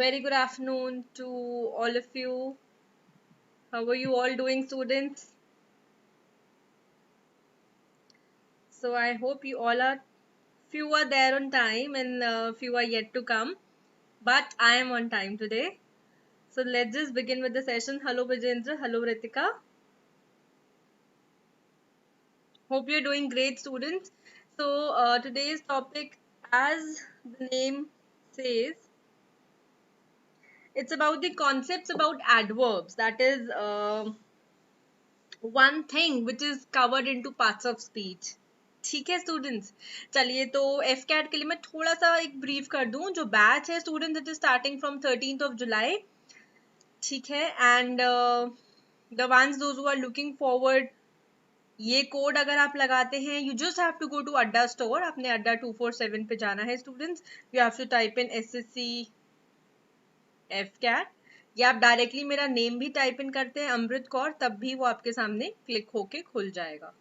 Very good afternoon to all of you. How are you all doing, students? So I hope you all are, few are there on time and few are yet to come. But I am on time today. So let's just begin with the session. Hello Vijendra, hello Ritika. Hope you're doing great, students. So today's topic, as the name says, it's about the concepts about adverbs. That is one thing which is covered into parts of speech. ठीक है students, चलिए तो F cat के लिए मैं थोड़ा सा एक ब्रीफ कर दूं. जो बैच है students, it is starting from 13th of July. ठीक है, and the ones those who are looking forward, ये कोड अगर आप लगाते हैं, you just have to go to Adda store. आपने अड्डा 247 पे जाना है students. You have to type in SSC F cat, या आप डायरेक्टली मेरा नेम भी टाइप इन करते हैं अमृत कौर, तब भी वो आपके सामने क्लिक होके खुल जाएगा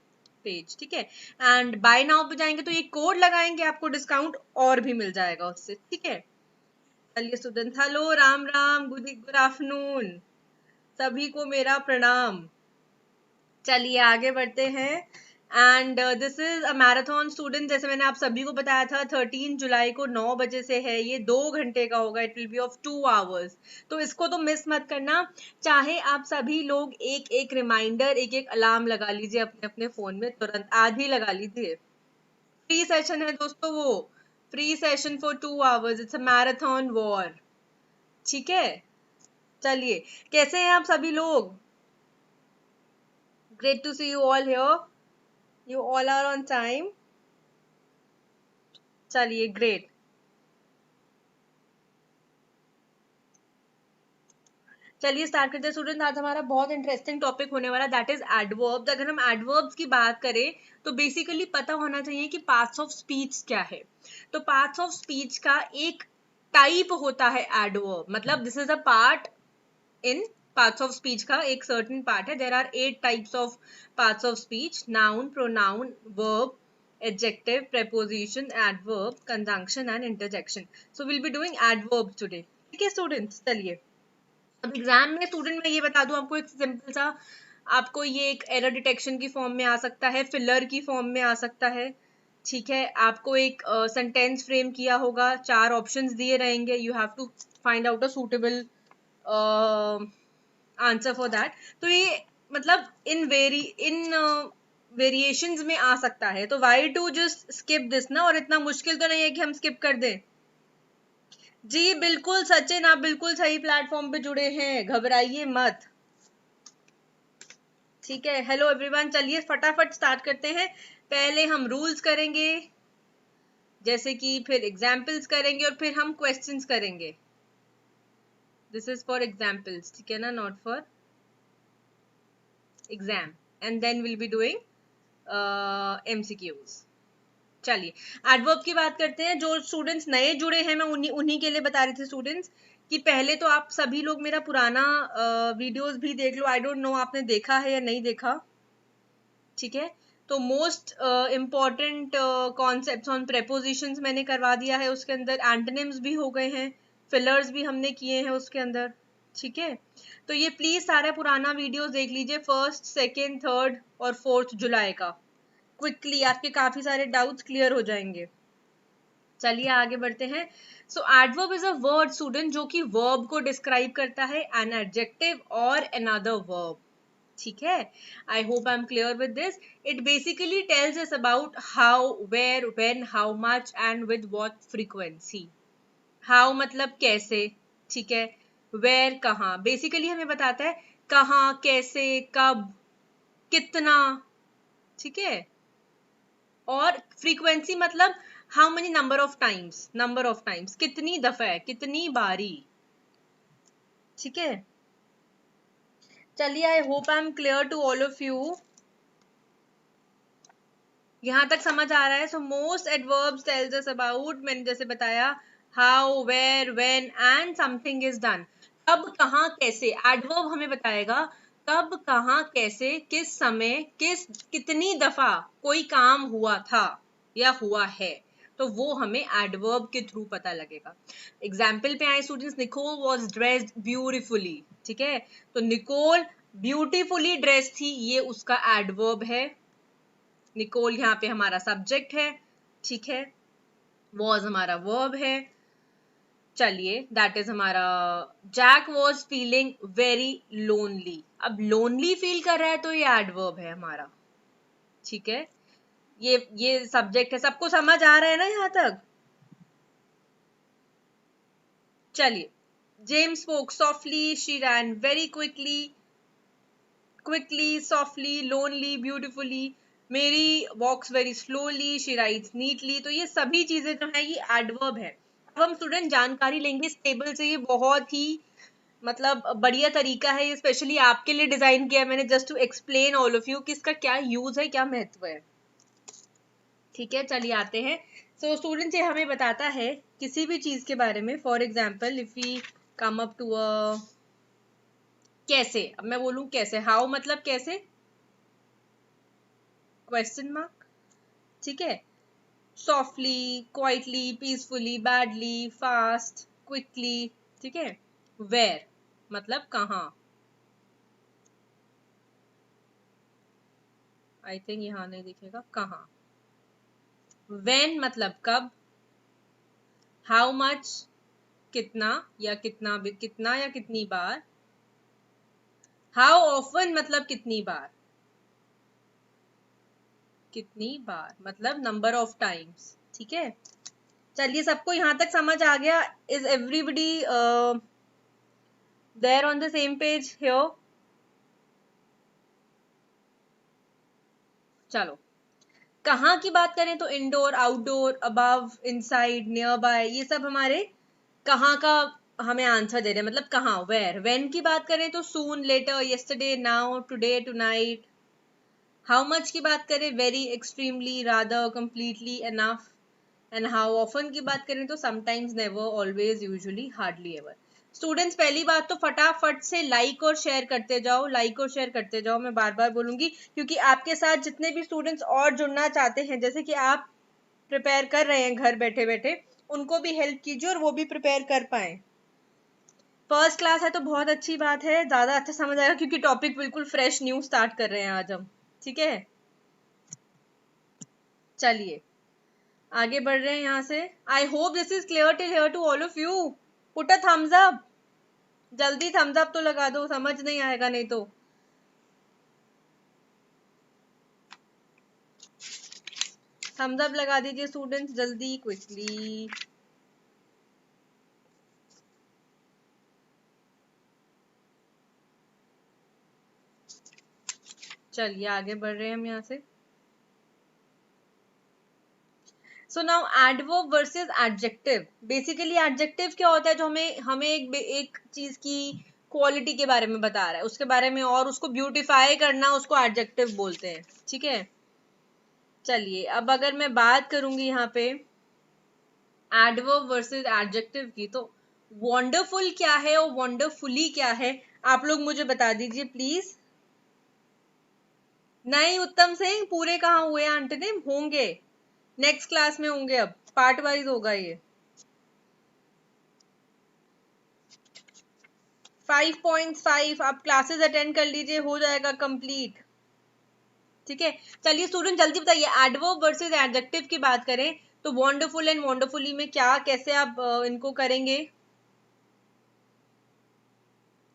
पेज. ठीक है, एंड बाय नाउ पे जाएंगे तो ये कोड लगाएंगे, आपको डिस्काउंट और भी मिल जाएगा उससे. ठीक है, चलिए student, hello, Ram Ram, good afternoon, सभी को मेरा प्रणाम. चलिए आगे बढ़ते हैं. And this is a marathon student. जैसे मैंने आप सभी को बताया था, 13 जुलाई को 9 बजे से है, ये 2 घंटे का होगा. It will be of 2 hours. तो इसको तो मिस मत करना. चाहे आप सभी लोग एक एक रिमाइंडर, एक एक अलार्म लगा लीजिए अपने अपने फोन में, तुरंत आज ही लगा लीजिए. फ्री सेशन है दोस्तों, वो free session for 2 hours. It's a marathon war. ठीक है, चलिए, कैसे हैं आप सभी लोग? Great to see you all here. You all are on time. चलिए, ग्रेट. चलिए स्टार्ट करते हैं स्टूडेंट. आज हमारा बहुत इंटरेस्टिंग टॉपिक होने वाला, दैट इज एडवर्ब्स. अगर हम एडवर्ब्स की बात करें तो बेसिकली पता होना चाहिए कि पार्ट्स ऑफ स्पीच क्या है. तो पार्ट्स ऑफ स्पीच का एक टाइप होता है एडवर्ब. मतलब this is a part in parts of speech का एक सर्टेन पार्ट है. There are 8 types of parts of speech: noun, pronoun, verb, adjective, preposition, adverb, conjunction and interjection. So we'll be doing adverbs today. ठीक है students, चलिए. अब exam में student मैं ये बता दूं आपको, एक सिंपल सा, आपको ये एक एरर डिटेक्शन की फॉर्म में आ सकता है, फिलर की फॉर्म में आ सकता है. ठीक है, आपको एक सेंटेंस फ्रेम किया होगा, 4 ऑप्शंस दिए रहेंगे. You have to find out a suitable answer for that. तो ये मतलब इन वेरिएशंस में आ सकता है. तो why to just skip this ना, और इतना मुश्किल तो नहीं है कि हम स्किप कर दें. जी बिल्कुल सचिन, आप बिल्कुल सही प्लेटफॉर्म पे जुड़े हैं, घबराइए मत. ठीक है, हेलो एवरीवन. चलिए फटाफट स्टार्ट करते हैं. पहले हम रूल्स करेंगे, जैसे कि फिर एग्जाम्पल्स करेंगे, और फिर हम क्वेश्चंस करेंगे. दिस इज फॉर एग्जाम्पल्स, ठीक है ना, not for exam. And then will be doing MCQs. चलिए एडवर्ब की बात करते हैं. जो स्टूडेंट्स नए जुड़े हैं, मैं उन्हीं के लिए बता रही थी स्टूडेंट्स कि पहले तो आप सभी लोग मेरा पुराना वीडियोस भी देख लो. आई डोंट नो आपने देखा है या नहीं देखा. ठीक है, तो most important concepts on prepositions मैंने करवा दिया है. उसके अंदर एंटोनिम्स भी हो गए हैं, फिलर्स भी हमने किए हैं उसके अंदर. ठीक है, तो ये प्लीज सारा पुराना वीडियोस देख लीजिए, 1st, 2nd, 3rd और 4th जुलाई का. क्विकली आपके काफी सारे डाउट्स क्लियर हो जाएंगे. चलिए आगे बढ़ते हैं. So adverb is a word student जो कि वर्ब को डिस्क्राइब करता है, एन एडजेक्टिव और अनदर वर्ब. ठीक है, I hope I am clear with this. It basically tells us about how, where, when, how much and with what frequency. How मतलब कैसे, ठीक है. वेयर कहाँ, बेसिकली हमें बताता है कहाँ, कैसे, कब, कितना. ठीक है, और फ्रीक्वेंसी मतलब how many number of times, कितनी दफा, कितनी बारी. ठीक है, चलिए I hope I am clear to all of you. यहां तक समझ आ रहा है. So most adverbs tells us about, मैंने जैसे बताया, how, where, when and something is done. कब, कहाँ, कैसे. एडवर्ब हमें बताएगा कब, कहाँ, कैसे, किस समय, कितनी दफा कोई काम हुआ था या हुआ है. तो वो हमें एडवर्ब के थ्रू पता लगेगा। एग्जाम्पल पे आए students, Nicole was dressed beautifully, ठीक है, तो निकोल ब्यूटीफुली ड्रेस थी, ये उसका एडवर्ब है। निकोल यहाँ पे हमारा सब्जेक्ट है, ठीक है, वॉज हमारा वर्ब है। चलिए दैट इज हमारा, Jack was feeling very lonely, अब लोनली फील कर रहा है तो ये एडवर्ब है हमारा, ठीक है, ये सब्जेक्ट है। सबको समझ आ रहा है ना यहाँ तक? चलिए, James spoke softly, she ran very quickly, softly, lonely, beautifully, Mary walks very slowly, she writes neatly, तो ये सभी चीजें जो है ये एडवर्ब है। अब हम स्टूडेंट जानकारी लेंगे इस टेबल से, ये बहुत ही मतलब बढ़िया तरीका है, ये स्पेशली आपके लिए डिजाइन किया है मैंने, just to explain all of you कि इसका क्या यूज है, क्या महत्व है, ठीक है। चलिए आते हैं। सो स्टूडेंट्स, ये हमें बताता है किसी भी चीज के बारे में। For example if we come up to a, कैसे, अब मैं बोलूं कैसे, हाउ मतलब कैसे, क्वेश्चन मार्क, ठीक है, softly, quietly, peacefully, badly, fast, quickly, ठीक है, वेयर मतलब कहाँ, आई थिंक यहाँ नहीं दिखेगा, कहाँ, व्हेन मतलब कब, हाउ मच कितना या कितना कितना या कितनी बार, हाउ ऑफन मतलब कितनी बार, कितनी बार मतलब नंबर ऑफ टाइम्स, ठीक है। चलिए सबको यहां तक समझ आ गया? Is everybody there on the same page here? चलो, कहाँ की बात करें तो indoor, outdoor, above, inside, near by, ये सब हमारे कहाँ का हमें आंसर दे रहे हैं, मतलब कहाँ, वेयर। व्हेन की बात करें तो soon, later, yesterday, now, today, tonight. How much की बात करें, very, extremely, rather, completely, enough. And how often की बात करें तो sometimes, never, always, usually, hardly ever. Students पहली बात तो फटाफट से लाइक और शेयर करते जाओ, लाइक और शेयर करते जाओ, मैं बार बार बोलूंगी, क्योंकि आपके साथ जितने भी स्टूडेंट्स और जुड़ना चाहते हैं, जैसे कि आप प्रिपेयर कर रहे हैं घर बैठे बैठे, उनको भी हेल्प कीजिए और वो भी प्रिपेयर कर पाए। फर्स्ट क्लास है तो बहुत अच्छी बात है, ज्यादा अच्छा समझ आएगा, क्योंकि टॉपिक बिल्कुल फ्रेश न्यू स्टार्ट कर रहे हैं आज हम, ठीक है। चलिए आगे बढ़ रहे हैं यहाँ से। I hope this is clear till here to all of you. Put a thumbs up, जल्दी थम्स अप तो लगा दो, समझ नहीं आएगा नहीं तो। थम्स अप लगा दीजिए स्टूडेंट्स, जल्दी, क्विकली। चलिए आगे बढ़ रहे हैं हम यहाँ से। So now adverb versus adjective. Basically adjective क्या होता है, जो हमें हमें एक चीज की क्वालिटी के बारे में बता रहा है, उसके बारे में, और उसको ब्यूटिफाई करना, उसको एडजेक्टिव बोलते हैं, ठीक है। चलिए अब अगर मैं बात करूंगी यहाँ पे एडवर्ब वर्सेस एडजेक्टिव की, तो वंडरफुल क्या है और वंडरफुली क्या है, आप लोग मुझे बता दीजिए प्लीज। नहीं उत्तम सिंह, पूरे कहाँ हुए एंटोनिम? होंगे नेक्स्ट क्लास में होंगे, अब पार्ट वाइज होगा ये। 5.5 आप क्लासेस अटेंड कर लीजिए, हो जाएगा कंप्लीट, ठीक है। चलिए स्टूडेंट जल्दी बताइए, एडवर्ब वर्सेस एडजेक्टिव की बात करें तो वंडरफुल एंड वंडरफुली में क्या, कैसे आप इनको करेंगे,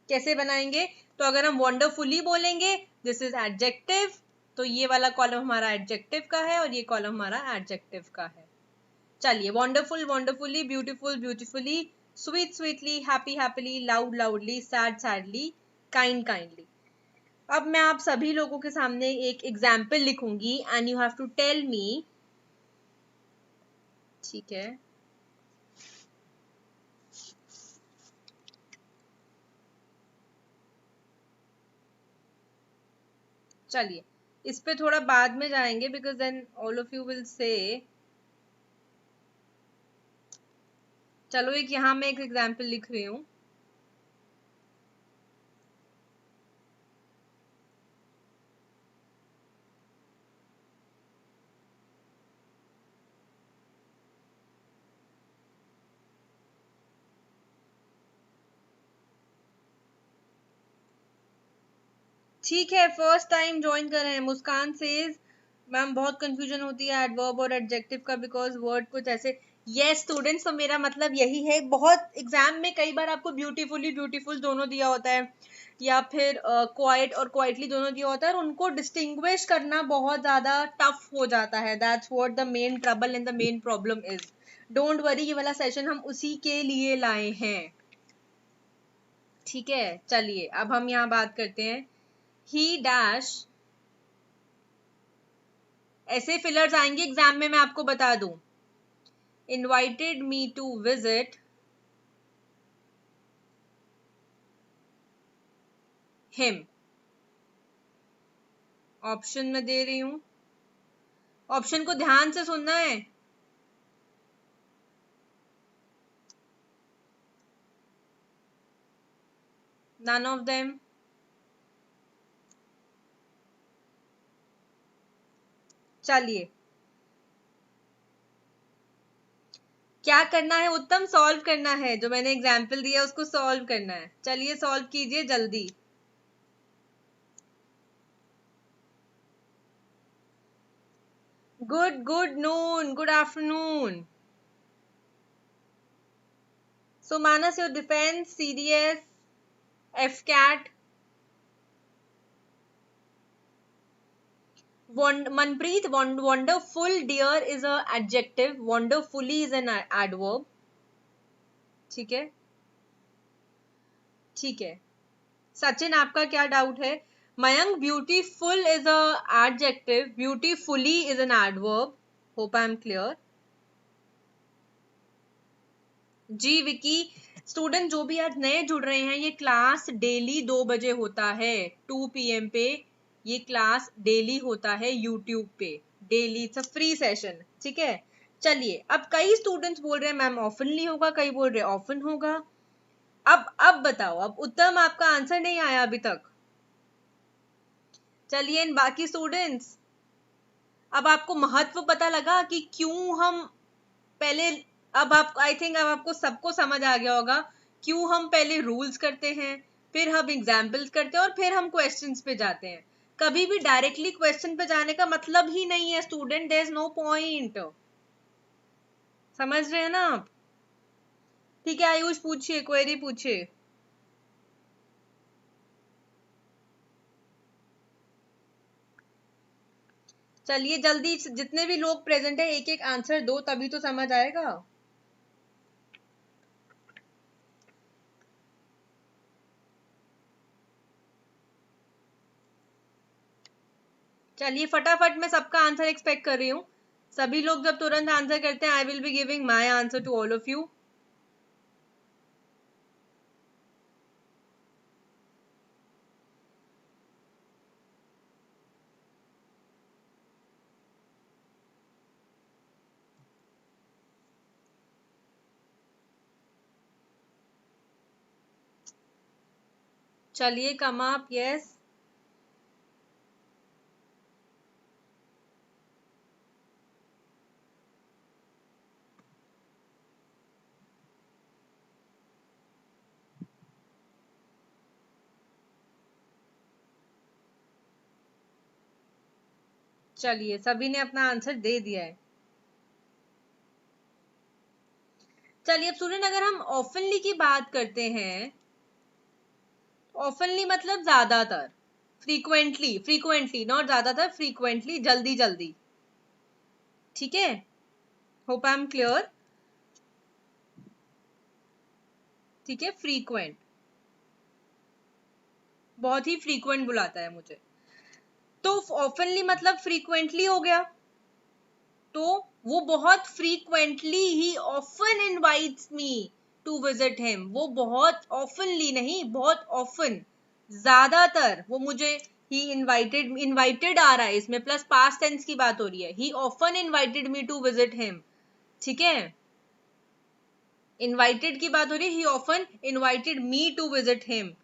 कैसे बनाएंगे? तो अगर हम वंडरफुली बोलेंगे दिस इज एडजेक्टिव, तो ये वाला कॉलम हमारा एडजेक्टिव का है और ये कॉलम हमारा एडजेक्टिव का है। चलिए, wonderful wonderfully, beautiful beautifully, sweet sweetly, happy happily, loud loudly, sad sadly, kind kindly. अब मैं आप सभी लोगों के सामने एक एग्जाम्पल लिखूंगी and you have to tell me, ठीक है। चलिए इस पे थोड़ा बाद में जाएंगे, because then all of you will say. चलो एक यहाँ मैं एक एग्जाम्पल लिख रही हूँ। ठीक है, फर्स्ट टाइम ज्वाइन कर रहे हैं। मुस्कान सेज मैम बहुत कंफ्यूजन होती है एडवर्ब और एडजेक्टिव का, बिकॉज वर्ड कुछ ऐसे। यस स्टूडेंट्स, तो मेरा मतलब यही है। बहुत एग्जाम में कई बार आपको ब्यूटीफुली ब्यूटीफुल दोनों दिया होता है, या फिर क्वाइट और क्वाइटली दोनों दिया होता है, और उनको डिस्टिंग्विश करना बहुत ज्यादा टफ हो जाता है। That's what the main trouble and the main problem is. Don't worry, ये वाला सेशन हम उसी के लिए लाए हैं। ठीक है, चलिए अब हम यहाँ बात करते हैं। ही डैश, ऐसे फिलर्स आएंगे एग्जाम में, मैं आपको बता दूं। Invited me to visit him. Option में दे रही हूं, ऑप्शन को ध्यान से सुनना है। None of them. चलिए, क्या करना है उत्तम? सॉल्व करना है, जो मैंने एग्जाम्पल दिया उसको सॉल्व करना है। चलिए सॉल्व कीजिए जल्दी। Good noon, good afternoon. So Manas, your defense, CDS, FCAT. Manpreet, wonderful dear is a adjective, wonderfully is an adverb. ठीक है, ठीक है। सचिन, आपका क्या डाउट है? Mayank, beautiful is a adjective, beautifully is an adverb. Hope I am clear. जी Vicky, student जो भी आज नए जुड़ रहे हैं, ये क्लास डेली 2 बजे होता है, 2 PM पे। ये क्लास डेली होता है यूट्यूब पे, daily. It's a free session, ठीक है। चलिए, अब कई स्टूडेंट्स बोल रहे हैं मैम ऑफनली होगा, कई बोल रहे हैं ऑफन होगा। अब बताओ, अब उत्तम आपका आंसर नहीं आया अभी तक। चलिए, इन बाकी स्टूडेंट्स, अब आपको महत्व पता लगा कि क्यों हम पहले, अब आप, आई थिंक अब आपको सबको समझ आ गया होगा क्यों हम पहले रूल्स करते हैं, फिर हम एग्जाम्पल्स करते हैं, और फिर हम क्वेश्चंस पे जाते हैं। कभी भी डायरेक्टली क्वेश्चन पे जाने का मतलब ही नहीं है student, there is no point. समझ रहे हैं ना आप? ठीक है आयुष, पूछिए, क्वेरी पूछिए। चलिए जल्दी, जितने भी लोग प्रेजेंट है एक एक आंसर दो, तभी तो समझ आएगा। चलिए फटाफट, मैं सबका आंसर एक्सपेक्ट कर रही हूँ। सभी लोग जब तुरंत आंसर करते हैं, I will be giving my answer to all of you. चलिए कम अप, यस। चलिए, सभी ने अपना आंसर दे दिया है। चलिए अब स्टूडेंट, अगर हम ऑफनली की बात करते हैं, ऑफनली मतलब ज्यादातर, फ्रीक्वेंटली, फ्रीक्वेंटली नॉट ज्यादातर, फ्रीक्वेंटली, जल्दी जल्दी। ठीक है, होप आई एम क्लियर। ठीक है, फ्रीक्वेंट, बहुत ही फ्रीक्वेंट बुलाता है मुझे, तो ऑफनली मतलब फ्रीक्वेंटली हो गया। तो वो बहुत frequently, he often invites me to visit him. वो बहुत ऑफनली नहीं, बहुत ऑफन, ज्यादातर वो मुझे, ही इनवाइटेड, इनवाइटेड आ रहा है इसमें, प्लस पास्ट टेंस की बात हो रही है। He often invited me to visit him. ठीक है, इनवाइटेड की बात हो रही है, he often invited me to visit him.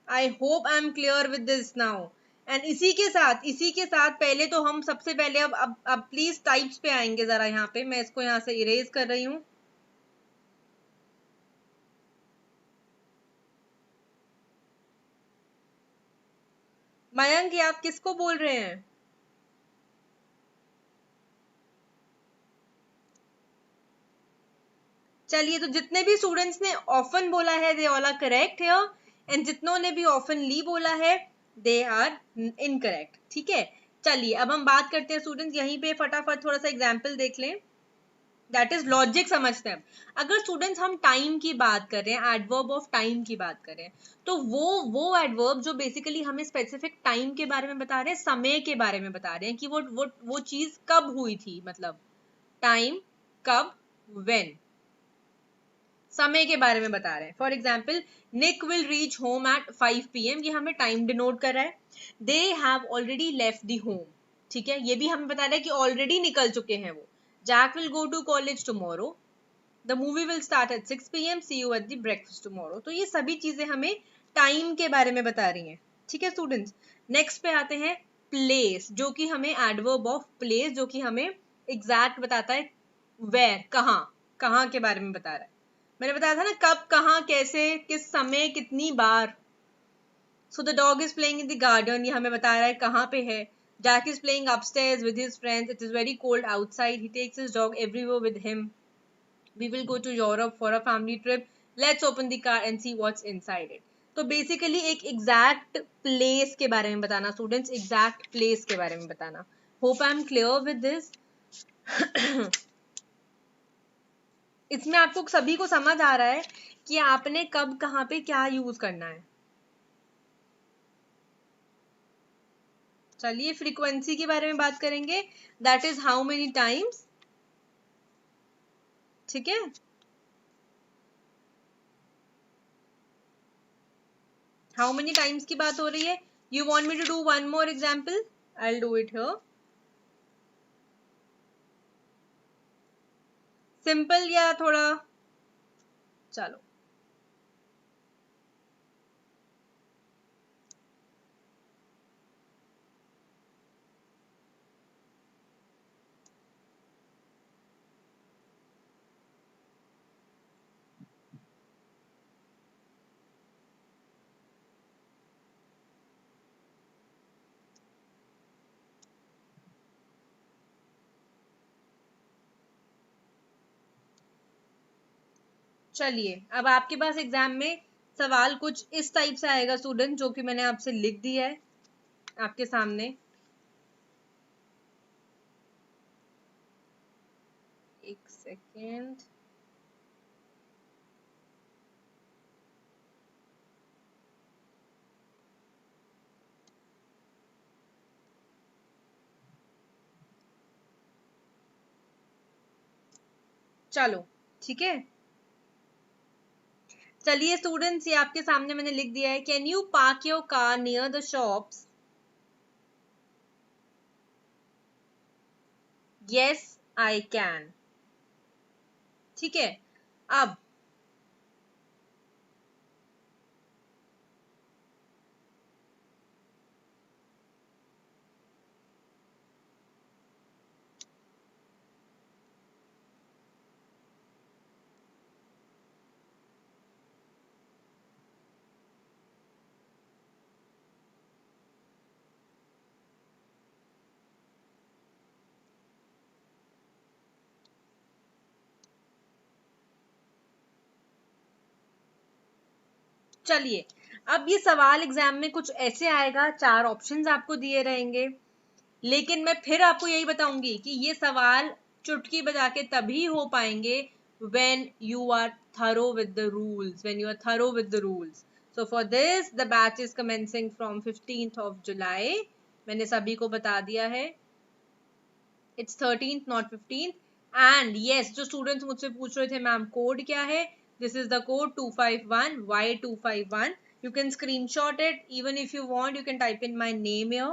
I hope I am clear with this now. And इसी के साथ पहले तो हम सबसे पहले, अब प्लीज टाइप्स पे आएंगे जरा। यहाँ पे मैं इसको यहाँ से इरेज कर रही हूँ। मयंक ये आप किसको बोल रहे हैं? चलिए, तो जितने भी स्टूडेंट्स ने ऑफन बोला है they all are correct here, and जितनों ने भी ऑफनली बोला है दे आर इनकरेक्ट। ठीक है, चलिए अब हम बात करते हैं स्टूडेंट्स, यहीं पे फटाफट थोड़ा सा एग्जाम्पल देख लें, दैट इज लॉजिक समझते हैं। अगर स्टूडेंट्स हम टाइम की बात कर रहे हैं, एडवर्ब ऑफ टाइम की बात कर रहे हैं, तो वो एडवर्ब जो बेसिकली हमें स्पेसिफिक टाइम के बारे में बता रहे हैं, समय के बारे में बता रहे हैं कि वो चीज कब हुई थी, मतलब टाइम कब, व्हेन, समय के बारे में बता रहे हैं। For example, Nick will reach home at 5 PM, ये हमें टाइम डिनोट कर रहा है। They have already left the home, ठीक है, ये भी हमें बता रहा है कि ऑलरेडी निकल चुके हैं वो। Jack will go to college tomorrow, the movie will start at 6 PM, see you at the breakfast tomorrow. तो ये सभी चीजें हमें टाइम के बारे में बता रही हैं। ठीक है स्टूडेंट्स, नेक्स्ट पे आते हैं प्लेस, जो कि हमें एडवर्ब ऑफ प्लेस, जो कि हमें एग्जैक्ट बताता है वेयर, कहाँ, कहाँ के बारे में बता रहा है। मैंने बताया था ना, कब, कहाँ, कैसे, किस समय, कितनी बार। So the dog is playing in the garden, ये हमें बता रहा है कहाँ पे है। Jack is playing upstairs with his friends, it is very cold outside, he takes his dog everywhere with him, we will go to Europe for a family trip, let's open the car and see what's inside it. तो basically एक exact place के बारे में बताना students, exact place के बारे में बताना। Hope I am clear with this. इसमें आपको सभी को समझ आ रहा है कि आपने कब कहाँ पे क्या यूज करना है। चलिए फ्रीक्वेंसी के बारे में बात करेंगे, that is how many times. ठीक है, हाउ मेनी टाइम्स की बात हो रही है। You want me to do one more example, I will do it here. Simple या थोड़ा, चलो चलिए, अब आपके पास एग्जाम में सवाल कुछ इस टाइप से आएगा स्टूडेंट, जो कि मैंने आपसे लिख दिया है आपके सामने। एक सेकेंड, चलो ठीक है। चलिए स्टूडेंट्स, ये आपके सामने मैंने लिख दिया है, can you park your car near the shops? Yes I can. ठीक है, अब चलिए, अब ये सवाल एग्जाम में कुछ ऐसे आएगा, 4 ऑप्शंस आपको दिए रहेंगे, लेकिन मैं फिर आपको यही बताऊंगी कि ये सवाल चुटकी बजा के तभी हो पाएंगे when you are thorough with the rules, when you are thorough with the rules. So for this the batch is commencing from 15th of July, मैंने सभी को बता दिया है, it's 13th not 15th। and yes, जो students मुझसे पूछ रहे थे मैम कोड क्या है, this is the code 251 Y251, you can screenshot it, even if you want you can type in my name here,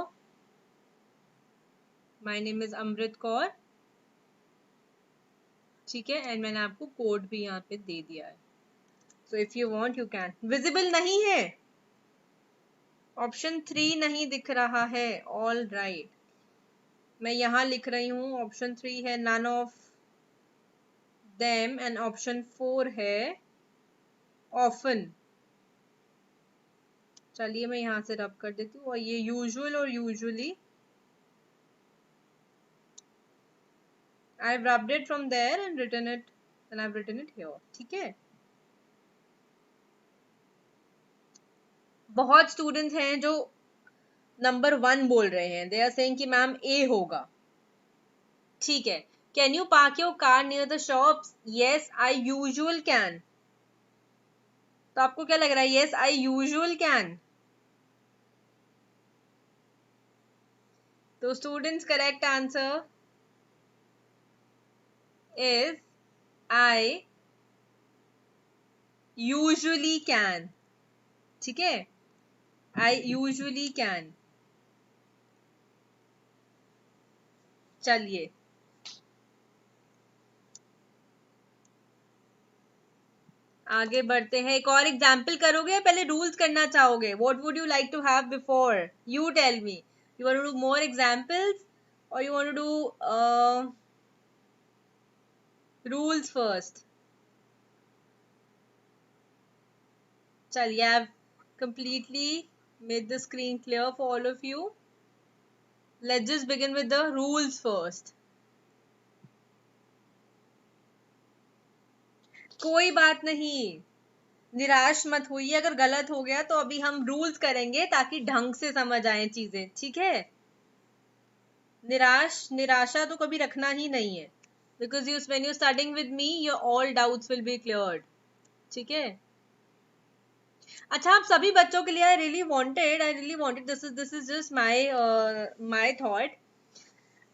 my name is Amrit Kaur। ठीक है, and मैंने आपको कोड भी यहाँ पे दे दिया है, so if you want you can. Visible नहीं है, ऑप्शन 3 नहीं दिख रहा है, ऑल राइट, मैं यहाँ लिख रही हूँ ऑप्शन 3 है none of them, and option 4 है ऑफन। चलिए मैं यहाँ से रब कर देती हूँ, और ये यूजुअल और usually I've rubbed it from there and written it, and I've written it here. ठीक है. बहुत स्टूडेंट्स हैं जो नंबर 1 बोल रहे हैं. दे आर सेइंग कि मैम ए होगा. ठीक है. Can you park your car near the shops? Yes I usual can. तो आपको क्या लग रहा है? Yes I usual can. तो students correct answer is I usually can. ठीक है. I usually can. चलिए आगे बढ़ते हैं. एक और एग्जाम्पल करोगे या पहले रूल्स करना चाहोगे? What would you like to have before? You tell me. You want to do more examples और you want to do rules first? चलिए, I have completely made the screen clear for all of you. Let's just begin with the rules first. कोई बात नहीं, निराश मत होइए अगर गलत हो गया तो अभी हम रूल्स करेंगे ताकि ढंग से समझ आए चीजें. ठीक है. निराशा तो कभी रखना ही नहीं है, because when you're studying with me, your all doubts will be cleared. ठीक है. अच्छा, आप सभी बच्चों के लिए I really wanted this is just my thought.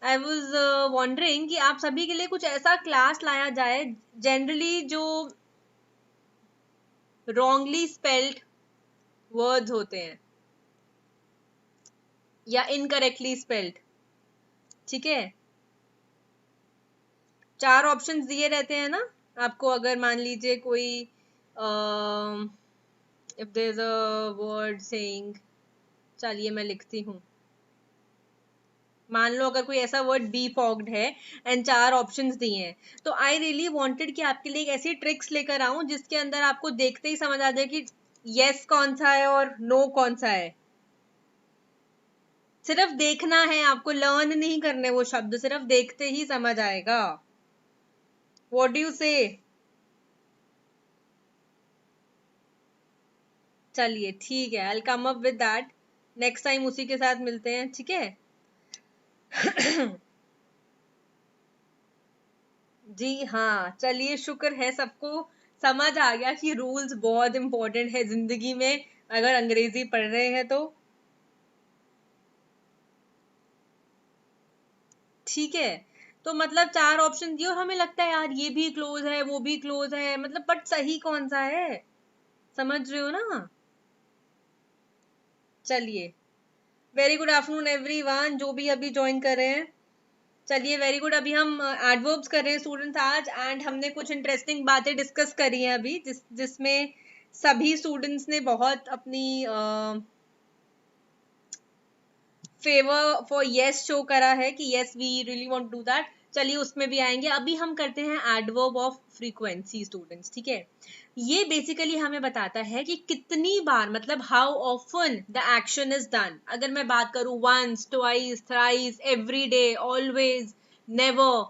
I was wondering कि आप सभी के लिए कुछ ऐसा क्लास लाया जाए जनरली जो wrongly spelled words होते हैं या incorrectly spelled. ठीक है. 4 ऑप्शंस दिए रहते हैं ना आपको. अगर मान लीजिए कोई if there's a word saying, चलिए मैं लिखती हूँ. मान लो अगर कोई ऐसा वर्ड बी फॉग्ड है एंड 4 ऑप्शंस दिए हैं, तो आई रियली वांटेड कि आपके लिए एक ऐसी ट्रिक्स लेकर आऊं जिसके अंदर आपको देखते ही समझ आ जाए कि यस कौन सा है और नो कौन सा है. सिर्फ देखना है आपको, लर्न नहीं करने वो शब्द, सिर्फ देखते ही समझ आएगा. व्हाट डू यू से? चलिए ठीक है, I will come up with that. Next time उसी के साथ मिलते हैं. ठीक है. जी हाँ, चलिए शुक्र है सबको समझ आ गया कि रूल्स बहुत इंपॉर्टेंट है जिंदगी में अगर अंग्रेजी पढ़ रहे हैं तो. ठीक है. तो मतलब 4 ऑप्शन दिए और हमें लगता है यार ये भी क्लोज है वो भी क्लोज है, मतलब बट सही कौन सा है? समझ रहे हो ना? चलिए, वेरी गुड आफ्टरनून एवरीवन जो भी अभी ज्वाइन कर रहे हैं. चलिए वेरी गुड. अभी हम एडवर्ब्स कर रहे हैं स्टूडेंट्स आज, एंड हमने कुछ इंटरेस्टिंग बातें डिस्कस करी हैं अभी जिसमें सभी स्टूडेंट्स ने बहुत अपनी फेवर फॉर यस शो करा है कि yes we really want to do that. चलिए उसमें भी आएंगे. अभी हम करते हैं एडवर्ब ऑफ फ्रीक्वेंसी स्टूडेंट्स. ठीक है. ये बेसिकली हमें बताता है कि कितनी बार, मतलब how often the action is done. अगर मैं बात करूं once, twice, thrice, every day, always, never,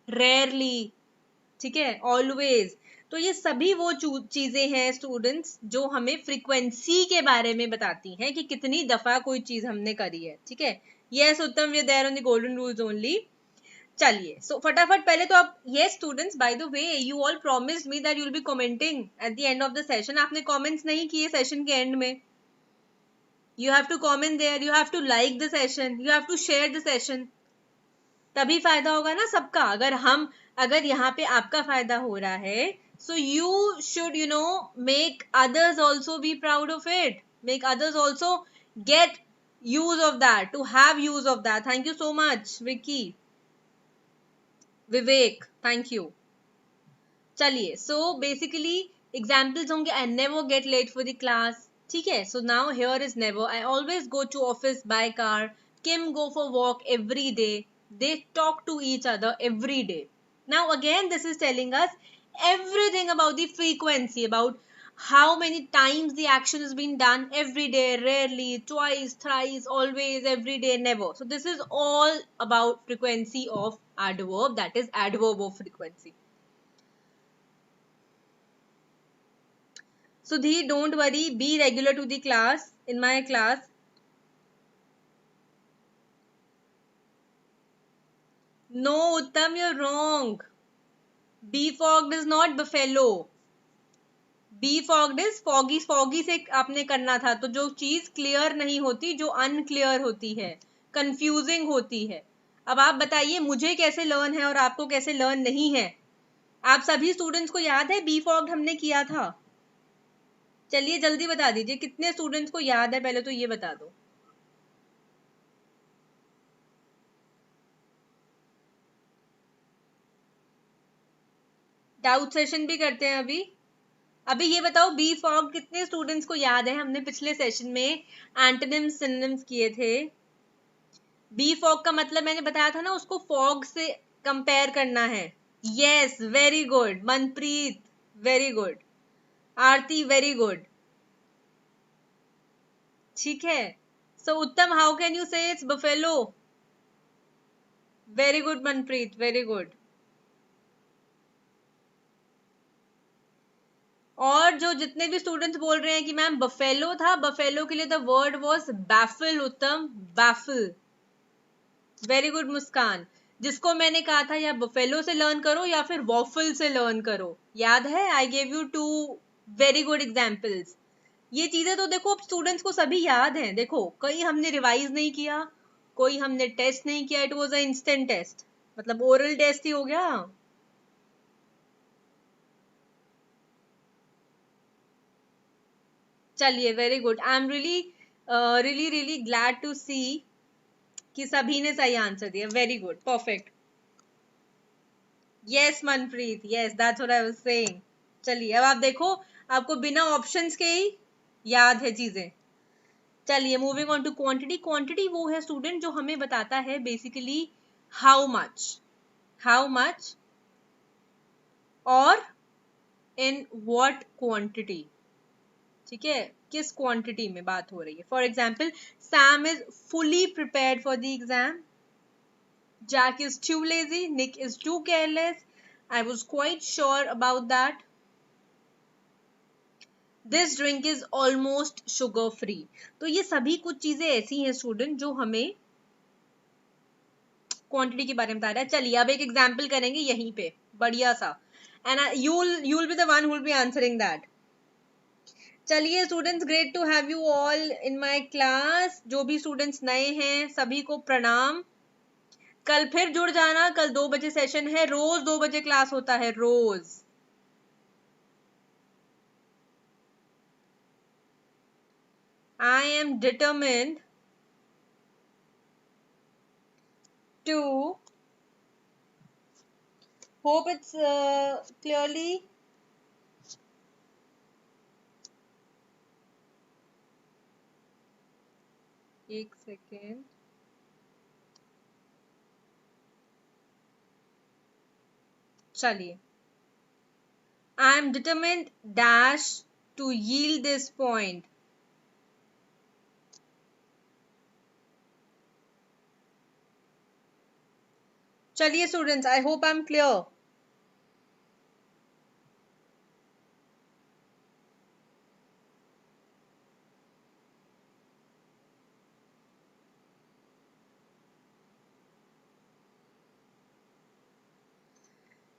rarely, ठीक है, ऑलवेज, तो ये सभी वो चीजें हैं स्टूडेंट्स जो हमें फ्रीक्वेंसी के बारे में बताती हैं कि कितनी दफा कोई चीज हमने करी है. ठीक है. Yes Uttam, we are there on the golden rules only. चलिए सो फटाफट पहले तो आप, yes students, by the way you all promised me that you will be commenting at the end of the session. आपने कमेंट्स नहीं किए session के end में. You have to comment there, you have to like the session, you have to share the session. तभी फायदा होगा ना सबका. अगर यहाँ पे आपका फायदा हो रहा है, so you should make others also be proud of it, make others also get use of that, to have use of that. Thank you so much Vicky, Vivek, thank you. चलिए, so basically examples होंगे. I never get late for the class. ठीक है. So now here is never. I always go to office by car. Kim go for walk every day. They talk to each other every day. Now again this is telling us everything about the frequency, about how many times the action is being done, every day, rarely, twice, thrice, always, every day, never. So this is all about frequency of adverb, that is adverb of frequency. Sudhi, don't worry, be regular to the class, in my class. No, Uttam, you're wrong. Befogged is not buffalo. Befogged is foggy, foggy से आपने करना था, तो जो चीज clear नहीं होती, जो अनक्लियर होती है, कंफ्यूजिंग होती है. अब आप बताइए मुझे कैसे लर्न है और आपको कैसे लर्न नहीं है. आप सभी स्टूडेंट्स को याद है befogged हमने किया था? चलिए जल्दी बता दीजिए कितने स्टूडेंट्स को याद है, पहले तो ये बता दो. डाउट सेशन भी करते हैं अभी. अभी ये बताओ befogged कितने स्टूडेंट्स को याद है? हमने पिछले सेशन में एंटोनिम्स सिनोनिम्स किए थे. befogged का मतलब मैंने बताया था ना, उसको फॉग से कंपेयर करना है. Yes, very good Manpreet, very good. Aarti, very good. ठीक है. So Uttam, how can you say it's buffalo? Very good Manpreet, very good. और जो जितने भी स्टूडेंट्स बोल रहे हैं कि मैम बफेलो था, बफेलो के लिए द वर्ड वाज बैफल. उत्तम, बैफल. वेरी गुड मुस्कान. जिसको मैंने कहा था या बफेलो से लर्न करो या फिर वॉफल से लर्न करो, याद है? I gave you 2 very good examples. ये चीजें तो देखो अब स्टूडेंट्स को सभी याद हैं. देखो कई हमने रिवाइज नहीं किया, कोई हमने टेस्ट नहीं किया. It was a instant test, मतलब ओरल टेस्ट ही हो गया. चलिए, very good. I am really really really glad to see कि सभी ने सही आंसर दिया. Very good, perfect. Yes Manpreet, yes, that's what I was saying. चलिए अब आप देखो, आपको बिना ऑप्शंस के ही याद है चीजें. चलिए moving on to quantity. Quantity वो है स्टूडेंट जो हमें बताता है बेसिकली हाउ मच और इन व्हाट क्वांटिटी. ठीक है, किस क्वांटिटी में बात हो रही है. For example, Sam is fully prepared for the exam. Jack is too lazy. Nick is too careless. I was quite sure about that. This drink is almost sugar free. तो ये सभी कुछ चीजें ऐसी हैं स्टूडेंट जो हमें क्वांटिटी के बारे में बता रहा है. चलिए अब एक एग्जाम्पल करेंगे यहीं पे बढ़िया सा, and you'll be the one who will be answering that. चलिए students, great to have you all in my class. जो भी स्टूडेंट्स नए हैं सभी को प्रणाम. कल फिर जुड़ जाना, कल 2 बजे सेशन है. रोज 2 बजे क्लास होता है, रोज. I am determined to hope it's clearly. एक सेकेंड. चलिए, I am determined dash to yield this point. चलिए students, I hope I am clear.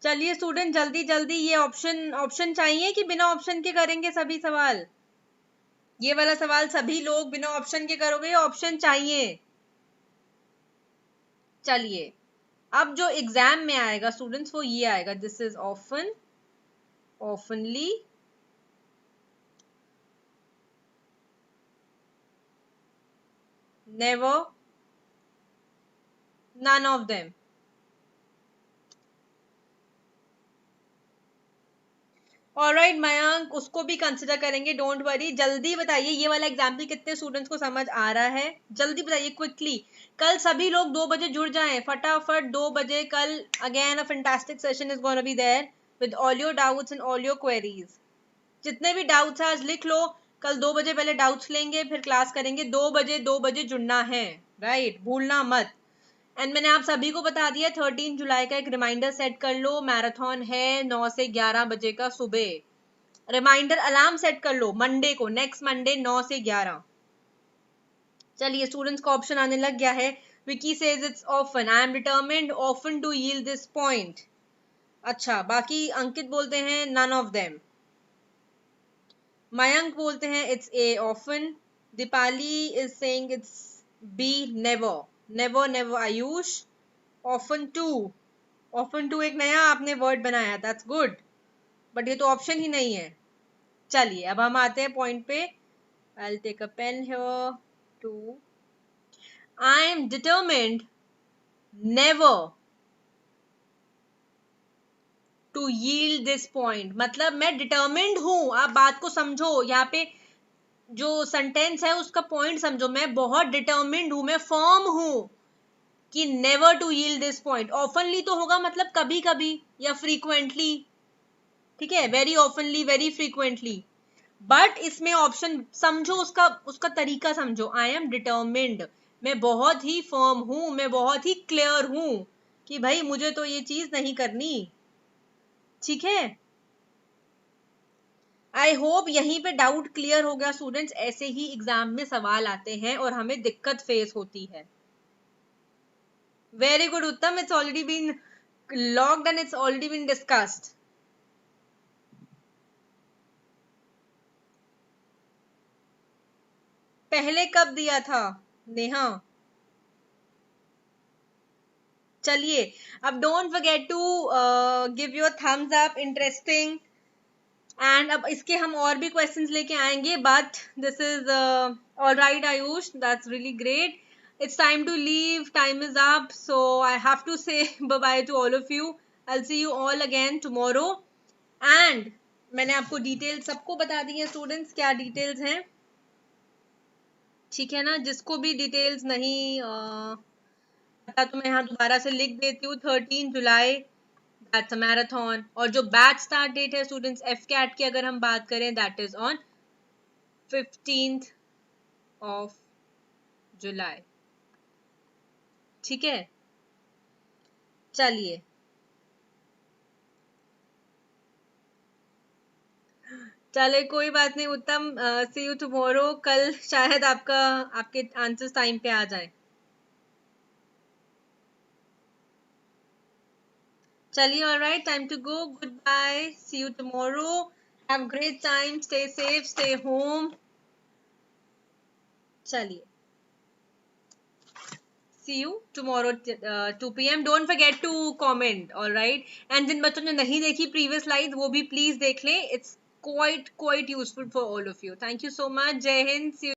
चलिए स्टूडेंट, जल्दी जल्दी. ये ऑप्शन चाहिए कि बिना ऑप्शन के करेंगे सभी सवाल? ये वाला सवाल सभी लोग बिना ऑप्शन के करोगे या ऑप्शन चाहिए? चलिए, अब जो एग्जाम में आएगा स्टूडेंट्स वो ये आएगा. This is often, oftenly, never, none of them. Alright Mayank, उसको भी कंसिडर करेंगे, डोंट वरी. जल्दी बताइए ये वाला एग्जाम्पल कितने स्टूडेंट्स को समझ आ रहा है? जल्दी बताइए क्विकली. कल सभी लोग 2 बजे जुड़ जाएं फटाफट. 2 बजे कल again a fantastic session is gonna be there with all your doubts and all your queries. जितने भी डाउट्स हैं आज लिख लो, कल 2 बजे पहले डाउट्स लेंगे, फिर क्लास करेंगे 2 बजे जुड़ना है, राइट, भूलना मत। एंड मैंने आप सभी को बता दिया 13 जुलाई का एक रिमाइंडर सेट कर लो, मैराथन है 9 से 11 बजे का सुबह, रिमाइंडर अलार्म सेट कर लो मंडे को, नेक्स्ट मंडे 9 से 11। चलिए स्टूडेंट्स का ऑप्शन आने लग गया है। Vicky says it's often, I am determined often to yield this point. अच्छा, बाकी अंकित बोलते हैं नन ऑफ देम, मयंक बोलते हैं it's a often, Deepali is saying it's be never, never never Ayush, often to, often to एक नया आपने वर्ड बनाया, दैट्स गुड, बट ये तो ऑप्शन ही नहीं है। चलिए अब हम आते हैं पॉइंट पे, I will take a pen here to, I am determined never to yield this point, मतलब मैं डिटर्मिन्ड हूं, आप बात को समझो, यहाँ पे जो सेंटेंस है उसका पॉइंट समझो, मैं बहुत डिटर्मिन्ड हूं, मैं फर्म हूं कि never to yield this point. Oftenly तो होगा मतलब कभी कभी या फ्रीक्वेंटली, ठीक है, very oftenly, very frequently, but इसमें ऑप्शन समझो, उसका उसका तरीका समझो, आई एम डिटर्मिन्ड, मैं बहुत ही फर्म हूं, मैं बहुत ही क्लियर हूं कि भाई मुझे तो ये चीज नहीं करनी, ठीक है। आई होप यहीं पे डाउट क्लियर हो गया स्टूडेंट्स, ऐसे ही एग्जाम में सवाल आते हैं और हमें दिक्कत फेस होती है। Very good Uttam, it's already been logged and it's already been discussed. पहले कब दिया था नेहा? चलिए अब don't forget to give your thumbs up, interesting, and अब इसके हम और भी क्वेश्चंस लेके आएंगे, but this is all right Ayush, that's really great, it's time to leave, time is up, so I have to say bye bye to all of you, I'll see you all again tomorrow, and मैंने आपको details सबको बता दी है students, क्या details हैं, ठीक है ना, जिसको भी डिटेल्स नहीं पता तो मैं यहाँ दोबारा से लिख देती हूँ, 13 जुलाई दैट्स अ मैराथन, और जो बैच स्टार्ट डेट है स्टूडेंट्स एफ कैट की अगर हम बात करें that is on 15th of जुलाई, ठीक है। चलिए चले कोई बात नहीं उत्तम, सी यू टुमारो, कल शायद आपके आंसर्स टाइम पे आ जाए। चलिए alright, time to go, goodbye, see you tomorrow, have great time, stay safe, stay home, चलिए see you tomorrow 2 p.m. don't forget to comment, all right, and जिन बच्चों ने नहीं देखी previous slides वो भी please देख लें, it's quite useful for all of you. Thank you so much, जय हिंद, see you